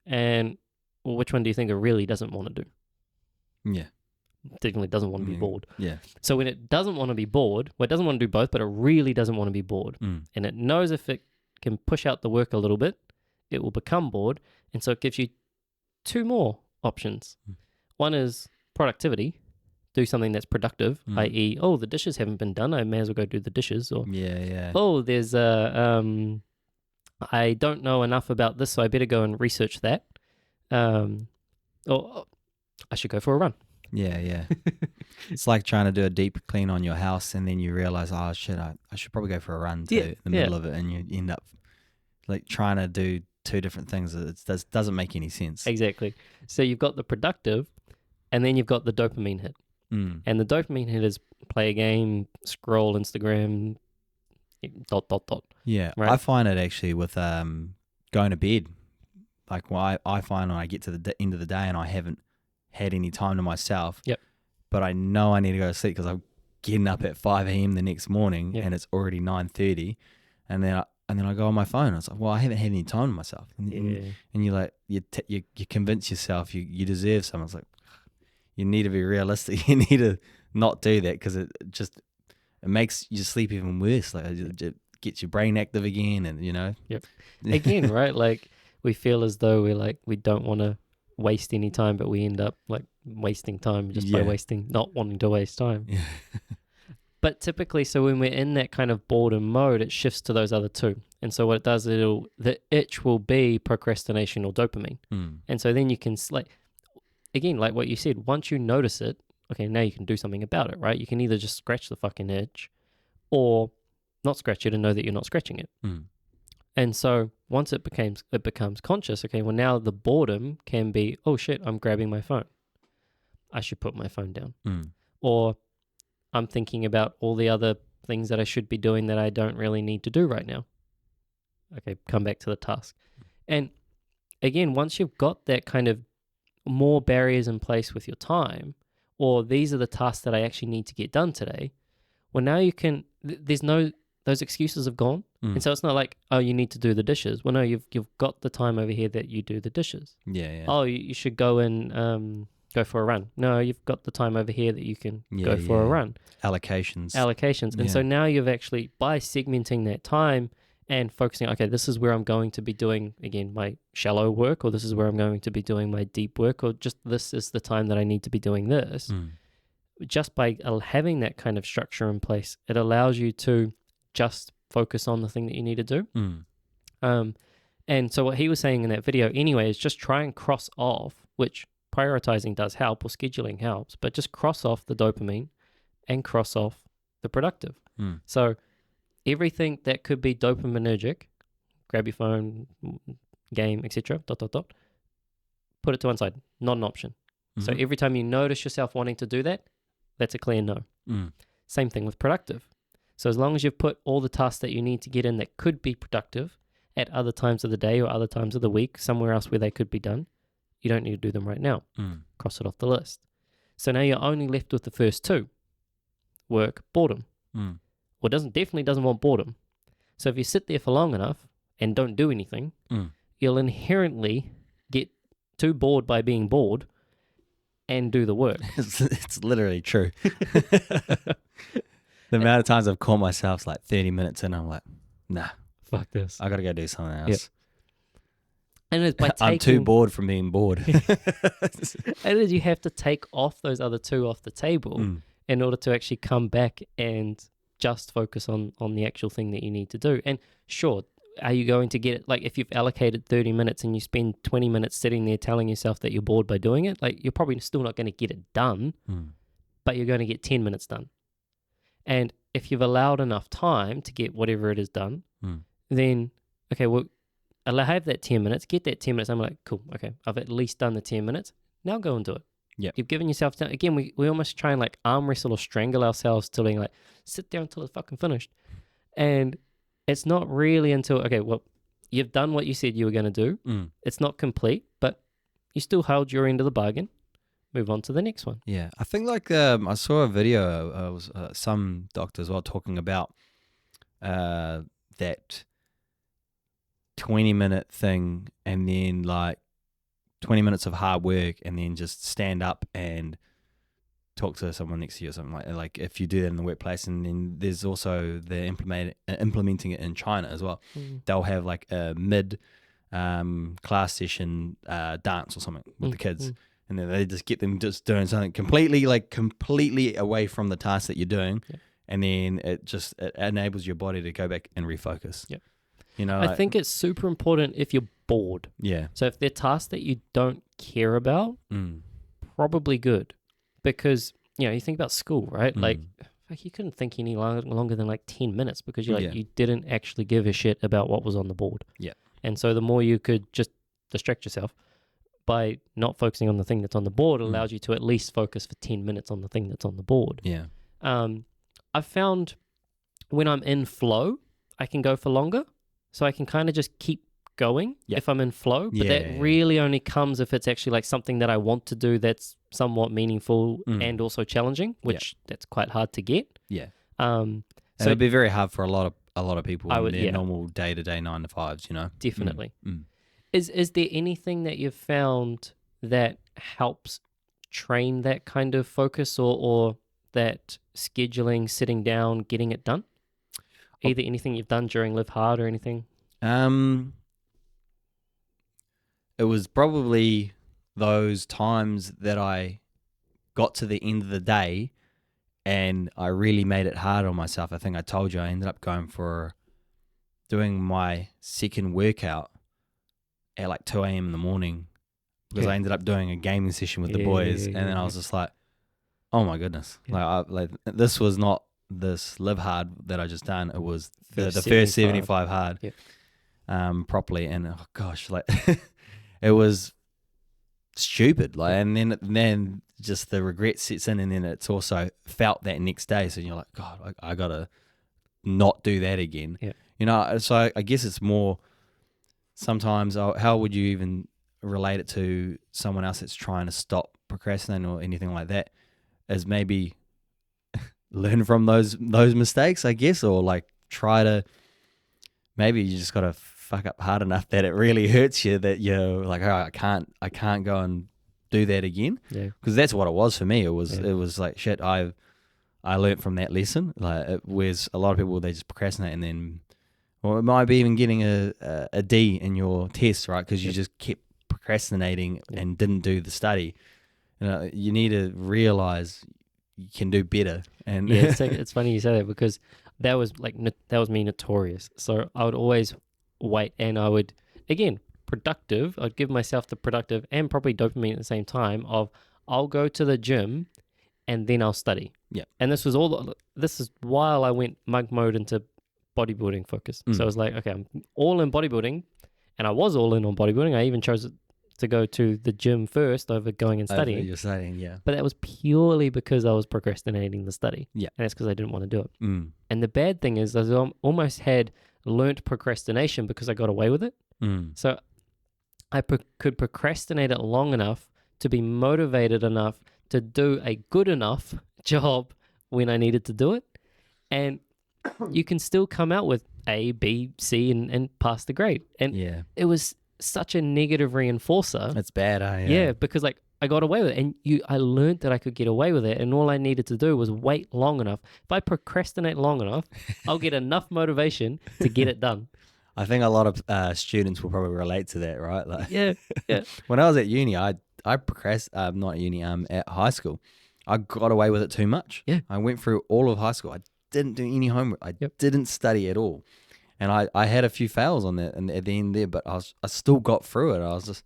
And which one do you think it really doesn't want to do? Yeah. Definitely doesn't want to be bored. Yeah. So when it doesn't want to be bored, well, it doesn't want to do both, but it really doesn't want to be bored. And it knows if it can push out the work a little bit, it will become bored. And so it gives you two more options. One is productivity, do something that's productive, i.e., oh, the dishes haven't been done, I may as well go do the dishes. Or oh, there's I don't know enough about this, so I better go and research that. Or I should go for a run. Yeah. It's like trying to do a deep clean on your house, and then you realize, oh shit, I should probably go for a run too in the middle of it, and you end up like trying to do two different things. It doesn't make any sense. Exactly. So you've got the productive, and then you've got the dopamine hit. And the dopamine hit is play a game, scroll Instagram, ... Yeah, right? I find it actually with going to bed. Like I find when I get to the end of the day and I haven't had any time to myself. Yep. But I know I need to go to sleep because I'm getting up at 5 a.m. the next morning, Yep. and it's already 9:30, and then I go on my phone. And it's like, well, I haven't had any time to myself. And you like you convince yourself you deserve something. It's like, you need to be realistic. You need to not do that because it makes your sleep even worse. Like it gets your brain active again, and Yep. Again, right? Like we feel as though we don't want to waste any time, but we end up like wasting time just by not wanting to waste time. Yeah. But typically, so when we're in that kind of boredom mode, it shifts to those other two. And so what it does, the itch will be procrastination or dopamine. And so then you can again, like what you said, once you notice it, okay, now you can do something about it, right? You can either just scratch the fucking itch or not scratch it and know that you're not scratching it. And so once it becomes conscious, okay, well now the boredom can be, oh shit, I'm grabbing my phone. I should put my phone down. Or I'm thinking about all the other things that I should be doing that I don't really need to do right now. Okay, come back to the task. And again, once you've got that kind of more barriers in place with your time, or these are the tasks that I actually need to get done today, well now you can, those excuses have gone. And so it's not like, oh, you need to do the dishes. Well, no, you've got the time over here that you do the dishes. Yeah. Oh, you should go and go for a run. No, you've got the time over here that you can go for a run. Allocations. And so now you've actually, by segmenting that time and focusing, okay, this is where I'm going to be doing, again, my shallow work, or this is where I'm going to be doing my deep work, or just this is the time that I need to be doing this. Just by having that kind of structure in place, it allows you to just focus on the thing that you need to do. And so what he was saying in that video anyway is just try and cross off, which prioritizing does help or scheduling helps, but just cross off the dopamine and cross off the productive. So everything that could be dopaminergic, grab your phone, game, etc., ... put it to one side, not an option. So every time you notice yourself wanting to do that, that's a clear no. Same thing with productive. So as long as you've put all the tasks that you need to get in that could be productive at other times of the day or other times of the week, somewhere else where they could be done, you don't need to do them right now. Cross it off the list. So now you're only left with the first two. Work, boredom. Well, definitely doesn't want boredom. So if you sit there for long enough and don't do anything, you'll inherently get too bored by being bored and do the work. It's literally true. The amount of times I've caught myself like 30 minutes in, I'm like, nah, fuck this. I got to go do something else. And it's by I'm too bored from being bored. And then you have to take off those other two off the table in order to actually come back and just focus on the actual thing that you need to do. And sure, are you going to get it? Like if you've allocated 30 minutes and you spend 20 minutes sitting there telling yourself that you're bored by doing it, like you're probably still not going to get it done, but you're going to get 10 minutes done. And if you've allowed enough time to get whatever it is done, then, okay, well, I'll have that 10 minutes, get that 10 minutes. I'm like, cool, okay, I've at least done the 10 minutes. Now go and do it. Yeah. You've given yourself time. Again, we almost try and like arm wrestle or strangle ourselves to being like, sit there until it's fucking finished. And it's not really until, okay, well, you've done what you said you were going to do. It's not complete, but you still held your end of the bargain. Move on to the next one. Yeah. I think like I saw a video, was some doctor as well talking about that 20-minute thing and then like 20 minutes of hard work and then just stand up and talk to someone next to you or something like if you do that in the workplace. And then there's also they're implementing it in China as well. They'll have like a mid class session dance or something with the kids. And then they just get them just doing something completely away from the task that you're doing. And then it enables your body to go back and refocus. You know, I think it's super important if you're bored. Yeah. So if they're tasks that you don't care about, probably good. Because, you know, you think about school, right? Like you couldn't think any longer than like 10 minutes because you didn't actually give a shit about what was on the board. Yeah. And so the more you could just distract yourself by not focusing on the thing that's on the board, allows you to at least focus for 10 minutes on the thing that's on the board. Yeah. I've found when I'm in flow, I can go for longer. So I can kind of just keep going if I'm in flow. But that really only comes if it's actually like something that I want to do that's somewhat meaningful and also challenging, which that's quite hard to get. Yeah. So it'd be very hard for a lot of people in their yeah. normal day-to-day 9 to 5s, you know? Definitely. Is there anything that you've found that helps train that kind of focus or that scheduling, sitting down, getting it done? Either anything you've done during Live Hard or anything? It was probably those times that I got to the end of the day and I really made it hard on myself. I think I told you I ended up doing my second workout at like 2 a.m. in the morning because I ended up doing a gaming session with the boys, and then I was just like, oh my goodness. Like this was not this Live Hard that I just done. It was the first 75 hard properly, and oh gosh, like it was stupid. Like, and then just the regret sets in, and then it's also felt that next day. So you're like, God, I gotta not do that again. Yeah. You know, so I guess it's more sometimes, how would you even relate it to someone else that's trying to stop procrastinating or anything like that, is maybe learn from those mistakes, I guess, or like try to, maybe you just got to fuck up hard enough that it really hurts you that you're like, oh, I can't go and do that again. Yeah. Because that's what it was for me. It was like, shit, I learned from that lesson. Like, whereas a lot of people, they just procrastinate and then, or it might be even getting a D in your test, right? Because you just kept procrastinating and didn't do the study. You know, you need to realize you can do better. And it's funny you say that, because that was me notorious. So I would always wait, and I would, again, productive. I'd give myself the productive and probably dopamine at the same time of, I'll go to the gym and then I'll study. Yeah. And this is while I went monk mode into bodybuilding focus. So I was like, okay, I'm all in bodybuilding, and I was all in on bodybuilding. I even chose to go to the gym first over going and studying. You're studying, yeah. But that was purely because I was procrastinating the study. Yeah. And that's because I didn't want to do it. And the bad thing is, I almost had learnt procrastination because I got away with it. So I could procrastinate it long enough to be motivated enough to do a good enough job when I needed to do it. And you can still come out with A, B, C, and pass the grade. And it was such a negative reinforcer. That's bad, Yeah, because like I got away with it, and I learned that I could get away with it, and all I needed to do was wait long enough. If I procrastinate long enough, I'll get enough motivation to get it done. I think a lot of students will probably relate to that, right? Like, yeah. When I was at uni, I procrastinated, not at uni, at high school, I got away with it too much. Yeah. I went through all of high school. I didn't do any homework. I didn't study at all. And I had a few fails on that and at the end there, but I still got through it. I was just,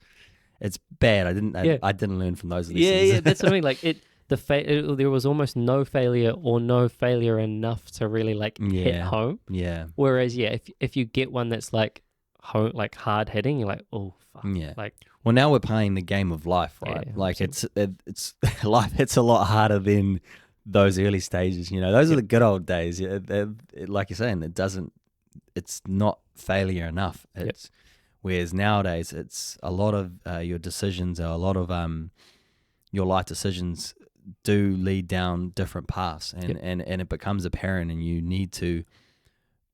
it's bad. I didn't learn from those lessons. Yeah, that's what I mean. Like there was almost no failure or no failure enough to really hit home. Yeah. Whereas if you get one that's like hard hitting, you're like, oh fuck. Yeah. Like, well, now we're playing the game of life, right? Yeah, like it's life. It's a lot harder than those early stages. You know, those are the good old days. Like you're saying, it's not failure enough. Whereas nowadays, it's a lot of your decisions, or a lot of your life decisions do lead down different paths, and it becomes apparent, and you need to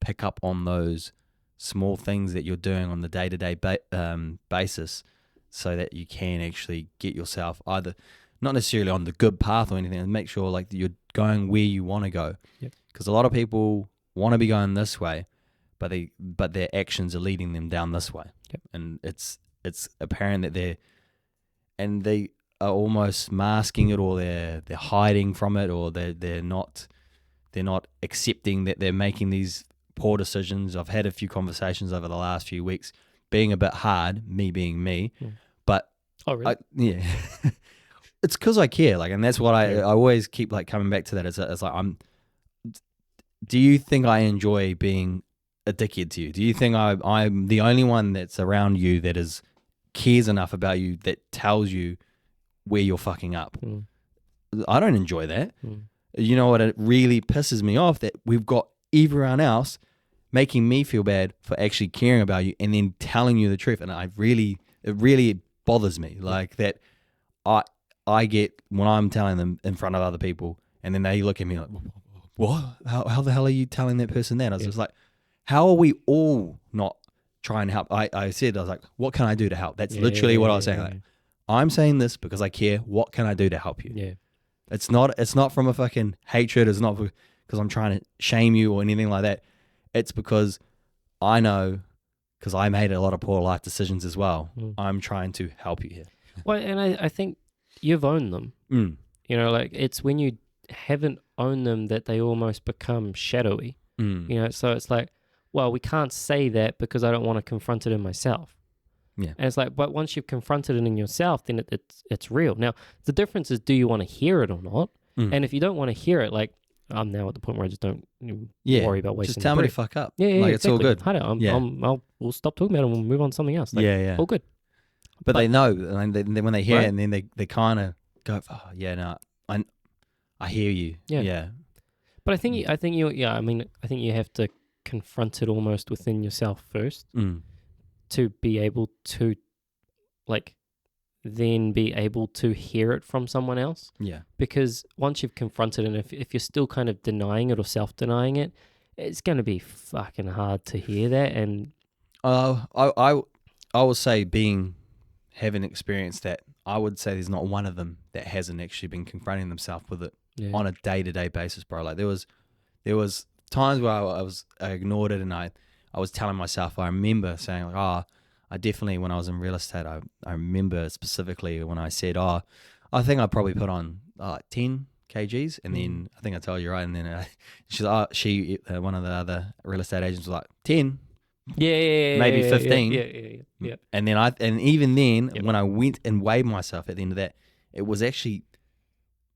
pick up on those small things that you're doing on the day-to-day basis, so that you can actually get yourself either not necessarily on the good path or anything, and make sure like you're going where you want to go. Because a lot of people want to be going this way, but their actions are leading them down this way. And it's apparent that they are almost masking it, or they're hiding from it, or they're not accepting that they're making these poor decisions. I've had a few conversations over the last few weeks, being a bit hard, me being me, but really? it's because I care, and that's what I always keep coming back to that. It's like, do you think I enjoy being a dickhead to you? Do you think I'm the only one that's around you that cares enough about you that tells you where you're fucking up? I don't enjoy that. You know what? It really pisses me off that we've got everyone else making me feel bad for actually caring about you and then telling you the truth. And it really bothers me. Like that I get when I'm telling them in front of other people and then they look at me like, what? How the hell are you telling that person that? I was just like, how are we all not trying to help? I said, I was like, what can I do to help? That's literally what I was saying. Like, I'm saying this because I care. What can I do to help you? Yeah. It's not from a fucking hatred. It's not because I'm trying to shame you or anything like that. It's because I know, because I made a lot of poor life decisions as well. I'm trying to help you here. Well, and I think you've owned them. You know, like it's when you haven't owned them that they almost become shadowy. You know, so it's like, well, we can't say that because I don't want to confront it in myself. Yeah. And it's like, but once you've confronted it in yourself, then it's real. Now, the difference is, do you want to hear it or not? And if you don't want to hear it, like, I'm now at the point where I just don't worry about wasting. Just tell me to fuck up. Yeah, like exactly. It's all good. We'll stop talking about it and we'll move on to something else. Like, all good. But they know, and when they hear it, and then they kind of go, oh, yeah, no, I hear you. Yeah. But I think you have to confront it almost within yourself first to be able to, like, then be able to hear it from someone else. Yeah. Because once you've confronted it, and if you're still kind of denying it or self-denying it, it's going to be fucking hard to hear that. And I will say, having experienced that, I would say there's not one of them that hasn't actually been confronting themselves with it on a day-to-day basis, bro. Like there was times where I ignored it, and I was telling myself, I remember saying like, I definitely, when I was in real estate, I remember specifically when I said, I think I probably put on 10 kgs, and then I think I told you, right, and then one of the other real estate agents was like 10. Maybe 15. Yeah. And then even then, when I went and weighed myself at the end of that, it was actually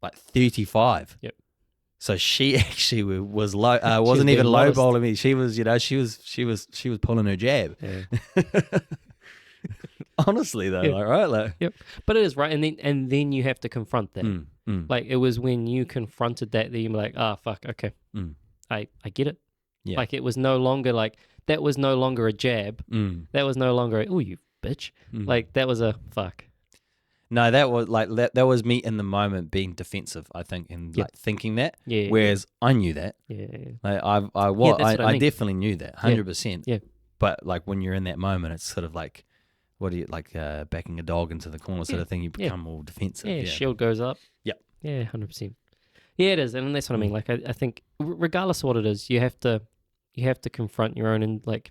like 35. Yep. So she actually was low. Wasn't even lowballing me. She was, she was pulling her jab. Yeah. Honestly, though, right? Yep. But it is right, and then you have to confront that. Like it was when you confronted that you were like, fuck, okay, I get it. Yeah. Like it was no longer like. That was no longer a jab. That was no longer oh, you bitch. Like that was a fuck. No, that was like that was me in the moment being defensive, I think, and like thinking that. Yeah. Whereas I knew that. Yeah. Like I definitely knew that 100%. Yeah. But like when you're in that moment, it's sort of like, what do you like backing a dog into the corner sort of thing? You become all defensive. Yeah. Shield goes up. Yep. Yeah, 100%. Yeah, it is, and that's what I mean. Like I think regardless of what it is, you have to confront your own like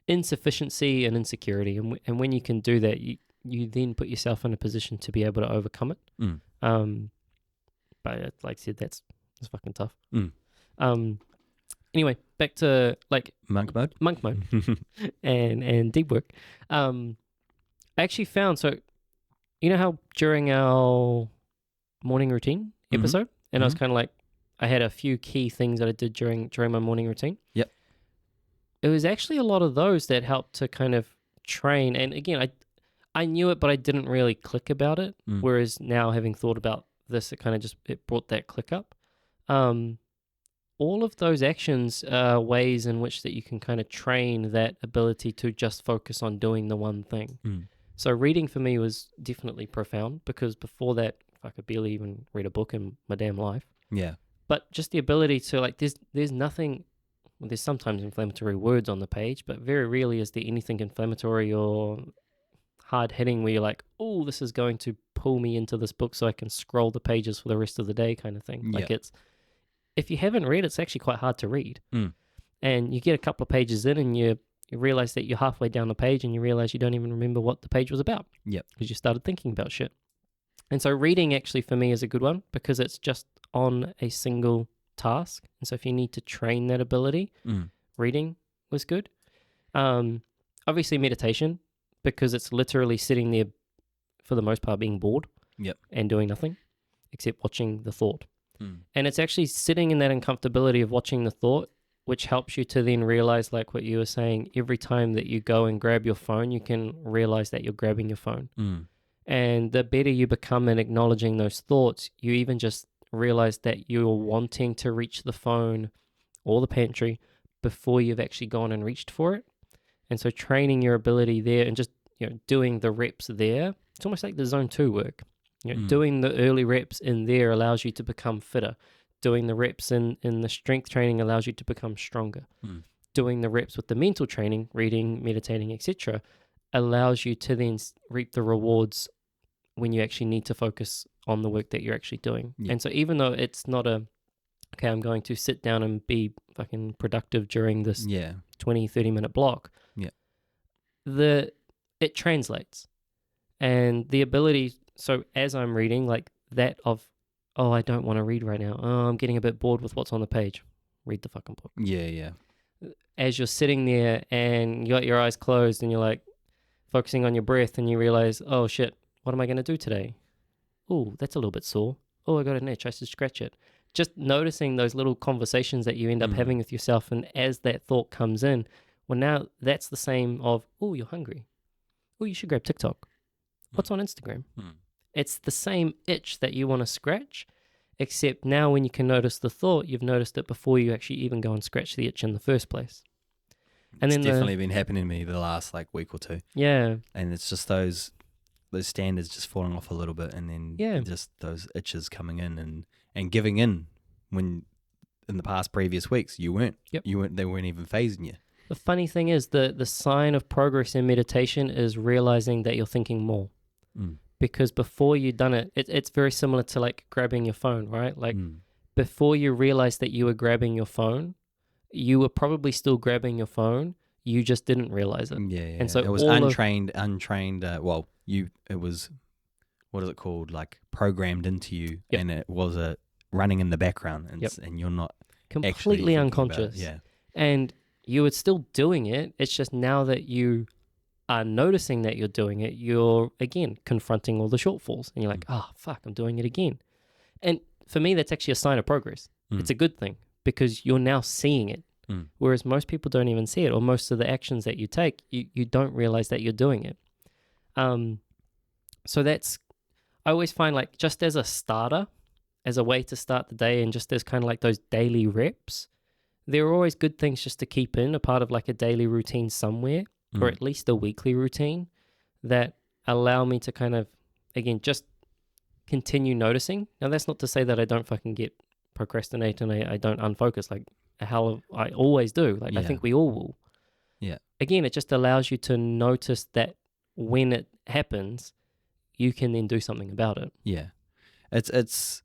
insufficiency and insecurity, and when you can do that, you then put yourself in a position to be able to overcome it. But like I said, that's fucking tough. Anyway, back to like monk mode and deep work. I actually found, so you know how during our morning routine episode, and I was kind of like, I had a few key things that I did during my morning routine. Yep. It was actually a lot of those that helped to kind of train. And again, I knew it, but I didn't really click about it. Whereas now, having thought about this, it kind of it brought that click up. All of those actions are ways in which that you can kind of train that ability to just focus on doing the one thing. So reading for me was definitely profound, because before that, I could barely even read a book in my damn life. Yeah. But just the ability to, like, there's nothing, well, there's sometimes inflammatory words on the page, but very rarely is there anything inflammatory or hard-hitting where you're like, oh, this is going to pull me into this book so I can scroll the pages for the rest of the day kind of thing. Like if you haven't read, it's actually quite hard to read. And you get a couple of pages in and you realize that you're halfway down the page and you realize you don't even remember what the page was about. Yep. Because you started thinking about shit. And so reading actually for me is a good one, because it's just on a single task. And so if you need to train that ability, reading was good. Obviously meditation, because it's literally sitting there for the most part being bored and doing nothing except watching the thought. And it's actually sitting in that uncomfortability of watching the thought which helps you to then realize, like what you were saying, every time that you go and grab your phone, you can realize that you're grabbing your phone. And the better you become in acknowledging those thoughts, you even just realize that you're wanting to reach the phone or the pantry before you've actually gone and reached for it. And so training your ability there and just, doing the reps there, it's almost like the zone 2 work. Doing the early reps in there allows you to become fitter. Doing the reps in the strength training allows you to become stronger. Doing the reps with the mental training, reading, meditating, etc., allows you to then reap the rewards when you actually need to focus on the work that you're actually doing. And so even though it's not okay, I'm going to sit down and be fucking productive during this 20, 30-minute block, it translates. And the ability, so as I'm reading, like that of, oh, I don't want to read right now. Oh, I'm getting a bit bored with what's on the page. Read the fucking book. Yeah. As you're sitting there and you got your eyes closed and you're like focusing on your breath and you realize, oh shit, what am I going to do today? Oh, that's a little bit sore. Oh, I got an itch. I should scratch it. Just noticing those little conversations that you end up having with yourself. And as that thought comes in, well, now that's the same of, oh, you're hungry. Oh, you should grab TikTok. What's on Instagram? It's the same itch that you want to scratch, except now when you can notice the thought, you've noticed it before you actually even go and scratch the itch in the first place. And it's definitely been happening to me the last week or two. Yeah. And it's just those standards just falling off a little bit, and then just those itches coming in and giving in when in the past previous weeks you weren't. They weren't even phasing you. The funny thing is the sign of progress in meditation is realizing that you're thinking more. Because before you've done it, it's very similar to like grabbing your phone, right? Like before you realized that you were grabbing your phone, you were probably still grabbing your phone. You just didn't realize it. Yeah. And so it was untrained. It was, what is it called? Like programmed into you, and it was running in the background, and you're not completely unconscious. Yeah. And you were still doing it. It's just now that you are noticing that you're doing it, you're again confronting all the shortfalls, and you're like, oh fuck, I'm doing it again. And for me, that's actually a sign of progress. It's a good thing because you're now seeing it. Whereas most people don't even see it, or most of the actions that you take, you don't realize that you're doing it. So I always find like just as a starter, as a way to start the day, and just as kind of like those daily reps, there are always good things just to keep in a part of like a daily routine somewhere, or at least a weekly routine that allow me to kind of, again, just continue noticing. Now, that's not to say that I don't fucking get procrastinate and I don't unfocus. Like, hell, I always do. Like, I think we all will. Yeah. Again, it just allows you to notice that when it happens, you can then do something about it. Yeah. It's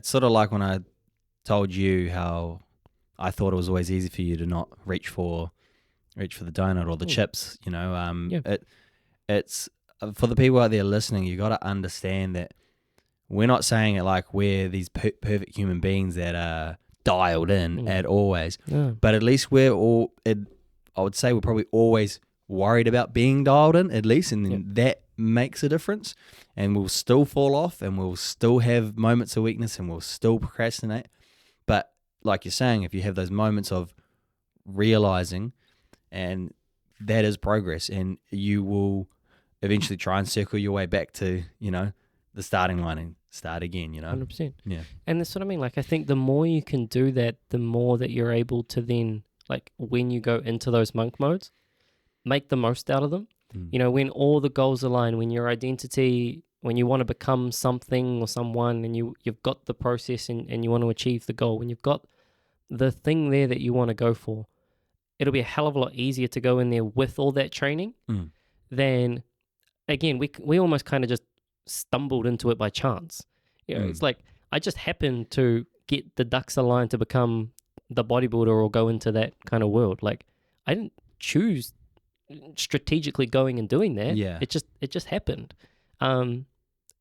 sort of like when I told you how I thought it was always easy for you to not reach for the donut or the chips, It's for the people out there listening, you got to understand that we're not saying it like we're these perfect human beings that are dialed in at always, but at least we're all, I would say we're probably always worried about being dialed in at least, and then that makes a difference, and we'll still fall off, and we'll still have moments of weakness, and we'll still procrastinate. But like you're saying, if you have those moments of realizing, and that is progress, and you will eventually try and circle your way back to, the starting line and start again, 100%. Yeah. And that's what I mean. Like, I think the more you can do that, the more that you're able to then, like, when you go into those monk modes, make the most out of them. When all the goals align, when your identity, when you want to become something or someone, and you've got the process and you want to achieve the goal, when you've got the thing there that you want to go for, it'll be a hell of a lot easier to go in there with all that training than, again, we almost kind of just stumbled into it by chance. It's like I just happened to get the ducks aligned to become the bodybuilder or go into that kind of world. Like, I didn't choose strategically going and doing that. It just happened. And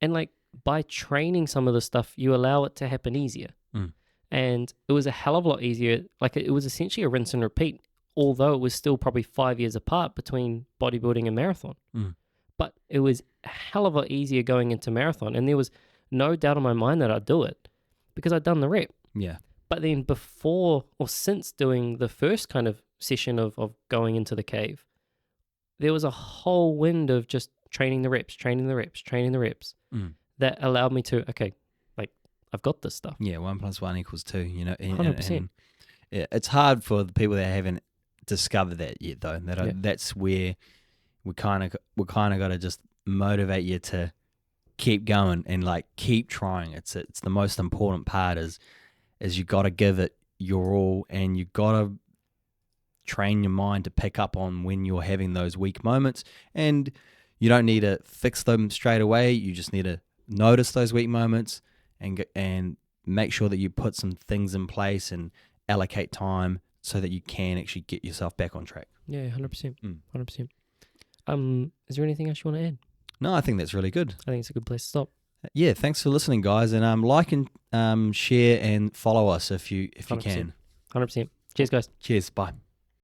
like by training some of the stuff, you allow it to happen easier. And it was a hell of a lot easier. Like, it was essentially a rinse and repeat, although it was still probably 5 years apart between bodybuilding and marathon. But it was a hell of a lot easier going into marathon. And there was no doubt in my mind that I'd do it because I'd done the rep. Yeah. But then before or since doing the first kind of session of going into the cave, there was a whole wind of just training the reps that allowed me to, okay, like I've got this stuff. Yeah, 1 + 1 = 2, you know. 100%. Yeah, it's hard for the people that haven't discovered that yet, though. That's where we kind of got to just motivate you to keep going and like keep trying. It's the most important part is you got to give it your all, and you got to train your mind to pick up on when you're having those weak moments. And you don't need to fix them straight away. You just need to notice those weak moments and make sure that you put some things in place and allocate time so that you can actually get yourself back on track. Yeah, 100%. 100%. Is there anything else you want to add? No, I think that's really good. I think it's a good place to stop. Yeah, thanks for listening, guys, and like and share and follow us if you 100%. can. 100%. Cheers, guys. Cheers. Bye.